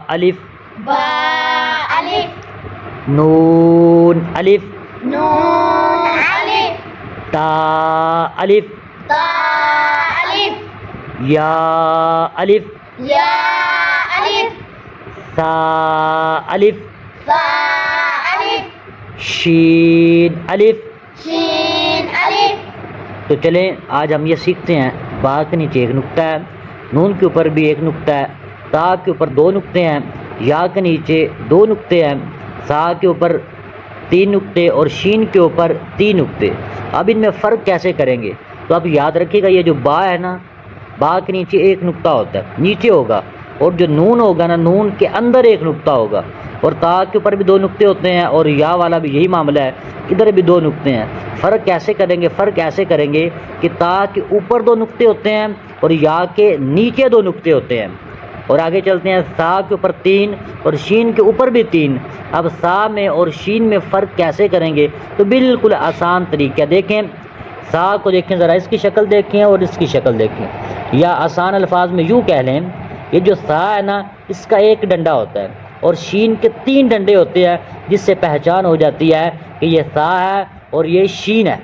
الف با الف نون الف نون الف تا الف تا الف یا الف یا الف سا الف سا الف شین الف. شین الف. تو چلیں آج ہم یہ سیکھتے ہیں با کے نیچے ایک نقطہ ہے، نون کے اوپر بھی ایک نقطہ ہے، تا کے اوپر دو نقطے ہیں، یا کے نیچے دو نقطے ہیں، سا کے اوپر تین نقطے اور شین کے اوپر تین نقطے. اب ان میں فرق کیسے کریں گے؟ تو اب یاد رکھیے گا، یہ جو با ہے نا، با کے نیچے ایک نقطہ ہوتا ہے، نیچے ہوگا، اور جو نون ہوگا نا، نون کے اندر ایک نقطہ ہوگا، اور تا کے اوپر بھی دو نقطے ہوتے ہیں، اور یا والا بھی یہی معاملہ ہے، ادھر بھی دو نقطے ہیں. فرق کیسے کریں گے؟ فرق ایسے کریں گے کہ تا کے اوپر دو نقطے ہوتے ہیں اور یا کے نیچے دو نقطے ہوتے ہیں. اور آگے چلتے ہیں، سا کے اوپر تین اور شین کے اوپر بھی تین. اب سا میں اور شین میں فرق کیسے کریں گے؟ تو بالکل آسان طریقہ دیکھیں، سا کو دیکھیں ذرا، اس کی شکل دیکھیں اور اس کی شکل دیکھیں، یا آسان الفاظ میں یوں کہہ لیں، یہ جو سا ہے نا، اس کا ایک ڈنڈا ہوتا ہے اور شین کے تین ڈنڈے ہوتے ہیں، جس سے پہچان ہو جاتی ہے کہ یہ سا ہے اور یہ شین ہے.